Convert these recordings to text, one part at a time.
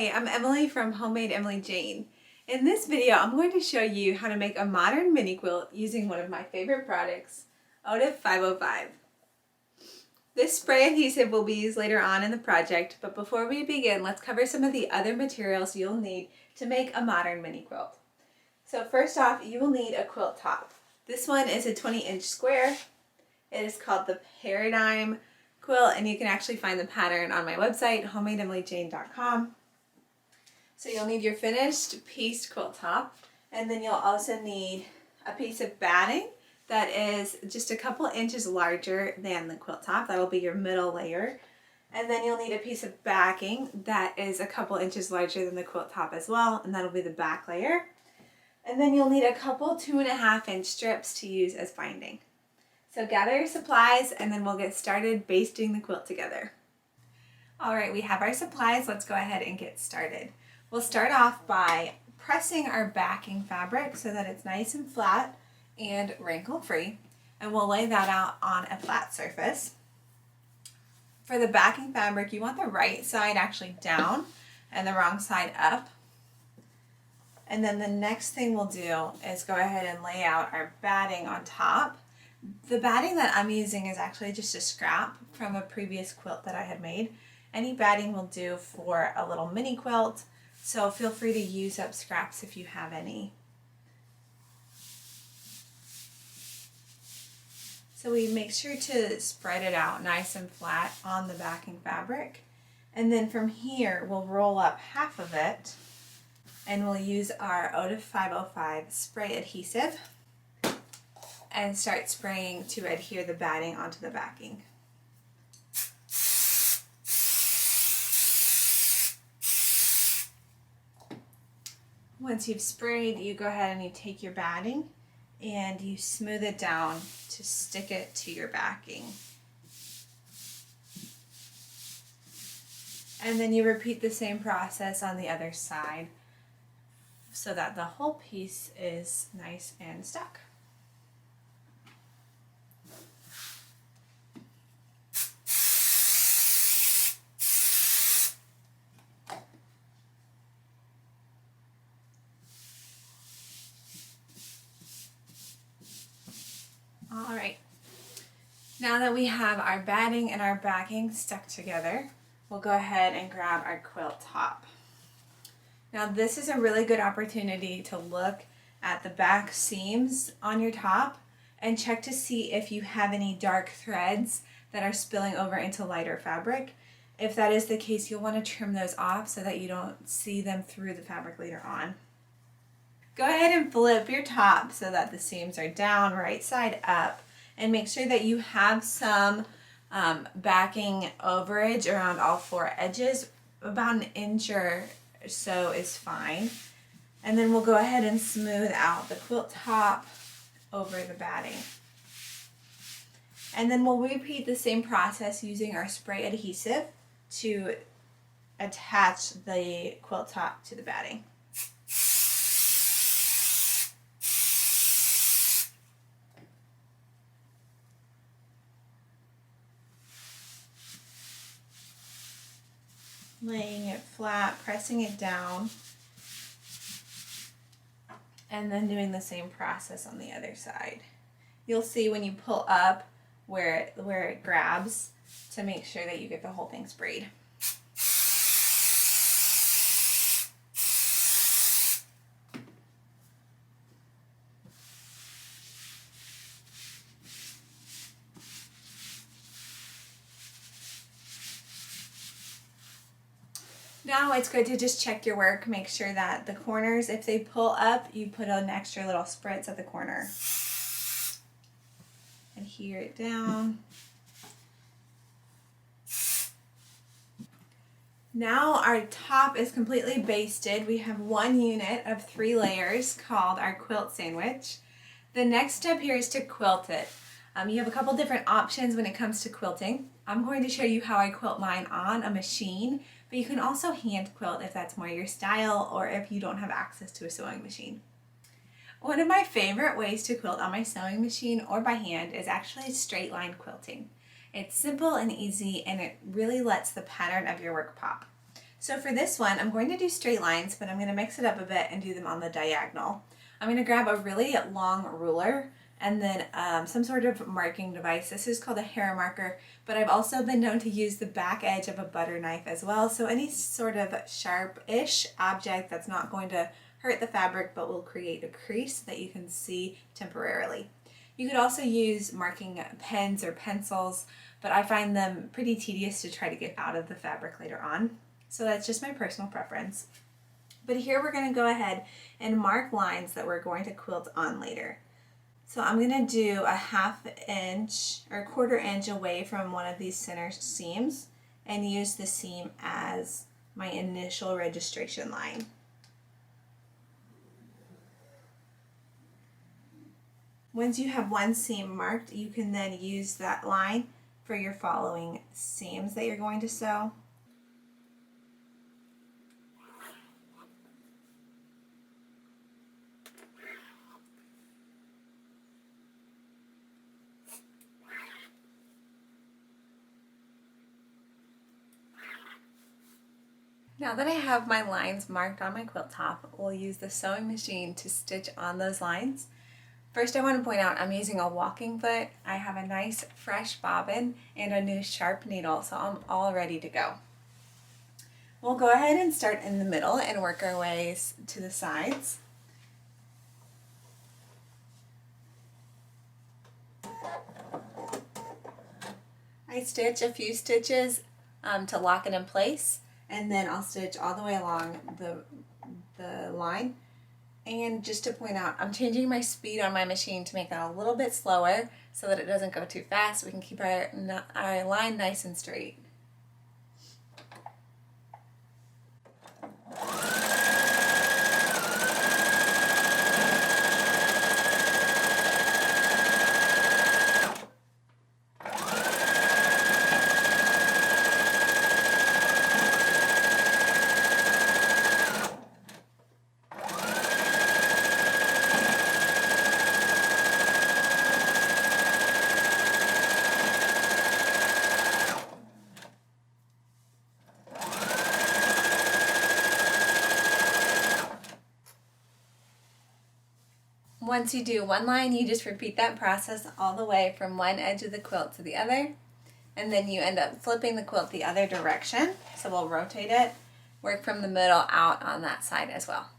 Hi, I'm Emily from Homemade Emily Jane. In this video, I'm going to show you how to make a modern mini quilt using one of my favorite products, Odif 505. This spray adhesive will be used later on in the project, but before we begin, let's cover some of the other materials you'll need to make a modern mini quilt. So first off, you will need a quilt top. This one is a 20-inch square. It is called the Paradigm quilt, and you can actually find the pattern on my website, homemadeemilyjane.com. So you'll need your finished pieced quilt top, and then you'll also need a piece of batting that is just a couple inches larger than the quilt top. That'll be your middle layer. And then you'll need a piece of backing that is a couple inches larger than the quilt top as well, and that'll be the back layer. And then you'll need a couple 2.5-inch strips to use as binding. So gather your supplies and then we'll get started basting the quilt together. Alright, we have our supplies. Let's go ahead and get started. We'll start off by pressing our backing fabric so that it's nice and flat and wrinkle free. And we'll lay that out on a flat surface. For the backing fabric, you want the right side actually down and the wrong side up. And then the next thing we'll do is go ahead and lay out our batting on top. The batting that I'm using is actually just a scrap from a previous quilt that I had made. Any batting will do for a little mini quilt, so feel free to use up scraps if you have any. So we make sure to spread it out nice and flat on the backing fabric. And then from here, we'll roll up half of it and we'll use our Odif 505 spray adhesive and start spraying to adhere the batting onto the backing. Once you've sprayed, you go ahead and you take your batting and you smooth it down to stick it to your backing. And then you repeat the same process on the other side so that the whole piece is nice and stuck. Alright, now that we have our batting and our backing stuck together, we'll go ahead and grab our quilt top. Now this is a really good opportunity to look at the back seams on your top and check to see if you have any dark threads that are spilling over into lighter fabric. If that is the case, you'll want to trim those off so that you don't see them through the fabric later on. Go ahead and flip your top so that the seams are down, right side up, and make sure that you have some backing overage around all four edges. About 1 inch or so is fine. And then we'll go ahead and smooth out the quilt top over the batting. And then we'll repeat the same process using our spray adhesive to attach the quilt top to the batting. Laying it flat, pressing it down, and then doing the same process on the other side. You'll see when you pull up where it grabs to make sure that you get the whole thing sprayed. Now it's good to just check your work, make sure that the corners, if they pull up, you put an extra little spritz at the corner. Adhere it down. Now our top is completely basted. We have one unit of 3 layers called our quilt sandwich. The next step here is to quilt it. You have a couple different options when it comes to quilting. I'm going to show you how I quilt mine on a machine, but you can also hand quilt if that's more your style or if you don't have access to a sewing machine. One of my favorite ways to quilt on my sewing machine or by hand is actually straight line quilting. It's simple and easy, and it really lets the pattern of your work pop. So for this one, I'm going to do straight lines, but I'm going to mix it up a bit and do them on the diagonal. I'm going to grab a really long ruler and then some sort of marking device. This is called a hair marker, but I've also been known to use the back edge of a butter knife as well. So any sort of sharp-ish object that's not going to hurt the fabric but will create a crease that you can see temporarily. You could also use marking pens or pencils, but I find them pretty tedious to try to get out of the fabric later on. So that's just my personal preference. But here we're going to go ahead and mark lines that we're going to quilt on later. So I'm going to do a 1/2 inch or 1/4 inch away from one of these center seams and use the seam as my initial registration line. Once you have one seam marked, you can then use that line for your following seams that you're going to sew. Now that I have my lines marked on my quilt top, we'll use the sewing machine to stitch on those lines. First, I want to point out I'm using a walking foot. I have a nice fresh bobbin and a new sharp needle, so I'm all ready to go. We'll go ahead and start in the middle and work our ways to the sides. I stitch a few stitches to lock it in place, and then I'll stitch all the way along the line. And just to point out, I'm changing my speed on my machine to make it a little bit slower so that it doesn't go too fast. We can keep our line nice and straight. Once you do one line, you just repeat that process all the way from one edge of the quilt to the other, and then you end up flipping the quilt the other direction. So we'll rotate it, work from the middle out on that side as well.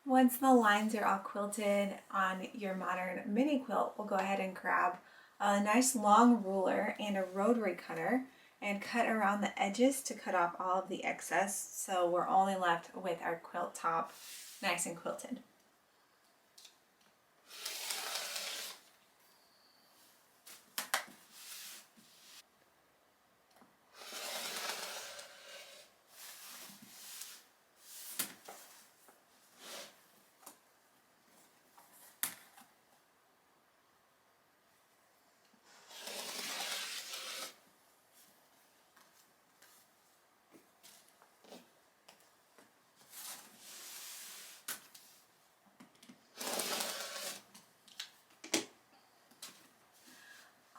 Once the lines are all quilted on your Modern Mini Quilt, we'll go ahead and grab a nice long ruler and a rotary cutter and cut around the edges to cut off all of the excess, so we're only left with our quilt top nice and quilted.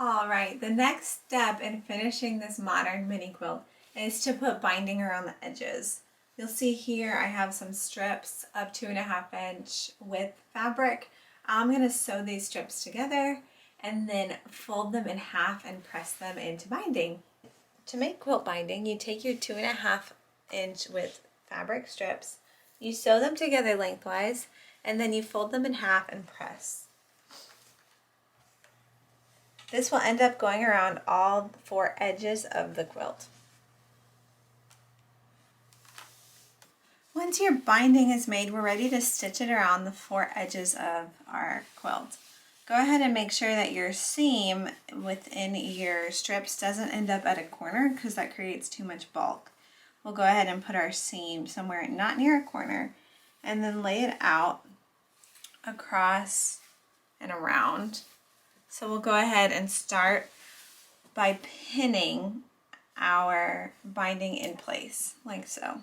Alright, the next step in finishing this Modern Mini Quilt is to put binding around the edges. You'll see here I have some strips of 2.5 inch width fabric. I'm going to sew these strips together and then fold them in half and press them into binding. To make quilt binding, you take your 2.5 inch width fabric strips, you sew them together lengthwise, and then you fold them in half and press. This will end up going around all 4 edges of the quilt. Once your binding is made, we're ready to stitch it around the 4 edges of our quilt. Go ahead and make sure that your seam within your strips doesn't end up at a corner because that creates too much bulk. We'll go ahead and put our seam somewhere not near a corner and then lay it out across and around. So we'll go ahead and start by pinning our binding in place, like so.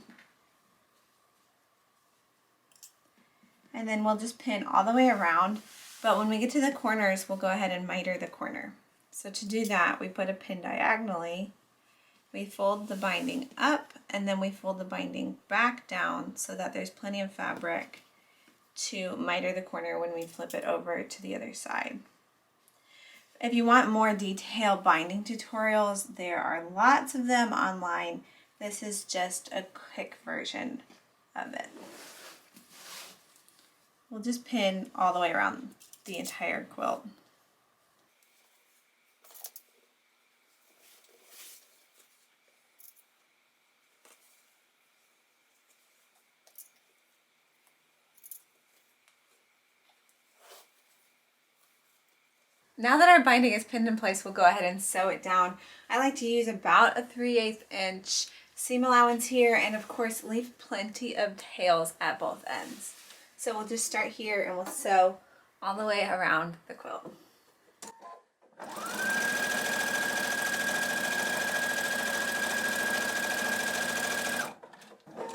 And then we'll just pin all the way around, but when we get to the corners, we'll go ahead and miter the corner. So to do that, we put a pin diagonally, we fold the binding up, and then we fold the binding back down so that there's plenty of fabric to miter the corner when we flip it over to the other side. If you want more detailed binding tutorials, there are lots of them online. This is just a quick version of it. We'll just pin all the way around the entire quilt. Now that our binding is pinned in place, we'll go ahead and sew it down. I like to use about a 3/8 inch seam allowance here, and of course leave plenty of tails at both ends. So we'll just start here and we'll sew all the way around the quilt.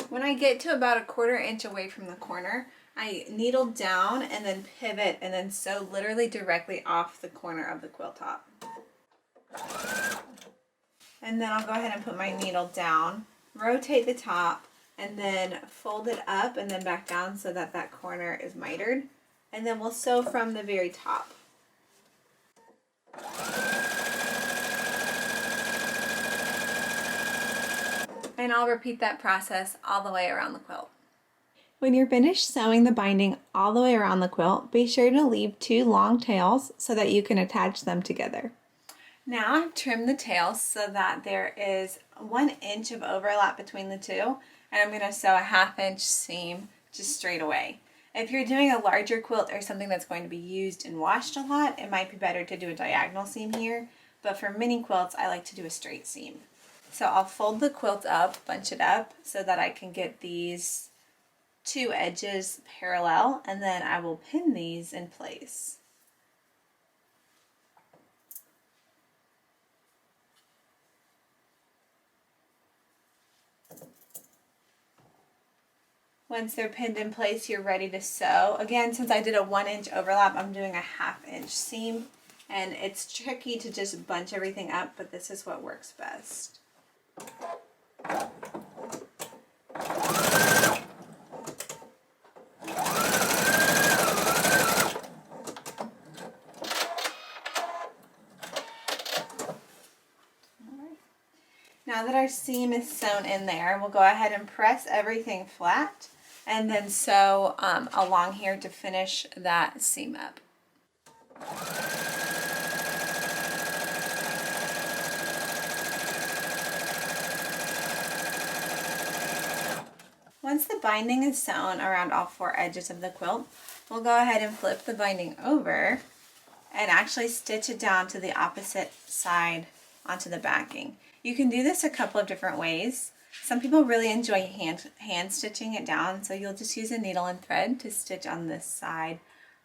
When I get to about a 1/4 inch away from the corner, I needle down and then pivot and then sew literally directly off the corner of the quilt top. And then I'll go ahead and put my needle down, rotate the top, and then fold it up and then back down so that that corner is mitered. And then we'll sew from the very top. And I'll repeat that process all the way around the quilt. When you're finished sewing the binding all the way around the quilt, be sure to leave 2 long tails so that you can attach them together. Now I've trimmed the tails so that there is 1 inch of overlap between the two, and I'm going to sew a 1/2 inch seam just straight away. If you're doing a larger quilt or something that's going to be used and washed a lot, it might be better to do a diagonal seam here, but for mini quilts I like to do a straight seam. So I'll fold the quilt up, bunch it up, so that I can get these 2 edges parallel, and then I will pin these in place. Once they're pinned in place, you're ready to sew. Again, since I did a 1 inch overlap, I'm doing a 1/2 inch seam, and it's tricky to just bunch everything up, but this is what works best. Now that our seam is sewn in there, we'll go ahead and press everything flat and then sew along here to finish that seam up. Once the binding is sewn around all 4 edges of the quilt, we'll go ahead and flip the binding over and actually stitch it down to the opposite side onto the backing. You can do this a couple of different ways. Some people really enjoy hand stitching it down, so you'll just use a needle and thread to stitch on this side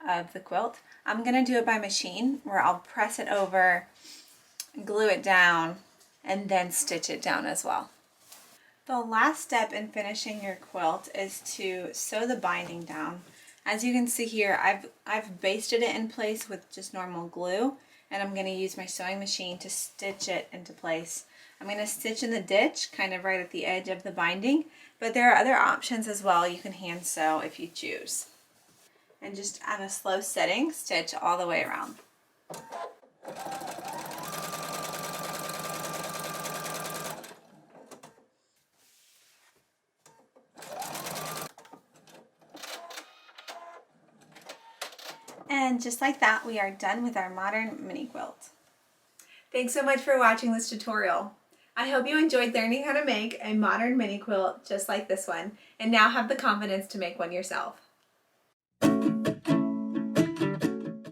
of the quilt. I'm going to do it by machine, where I'll press it over, glue it down, and then stitch it down as well. The last step in finishing your quilt is to sew the binding down. As you can see here, I've basted it in place with just normal glue, and I'm going to use my sewing machine to stitch it into place. I'm going to stitch in the ditch, kind of right at the edge of the binding, but there are other options as well. You can hand sew if you choose. And just on a slow setting, stitch all the way around. And just like that, we are done with our modern mini quilt. Thanks so much for watching this tutorial. I hope you enjoyed learning how to make a modern mini quilt just like this one, and now have the confidence to make one yourself.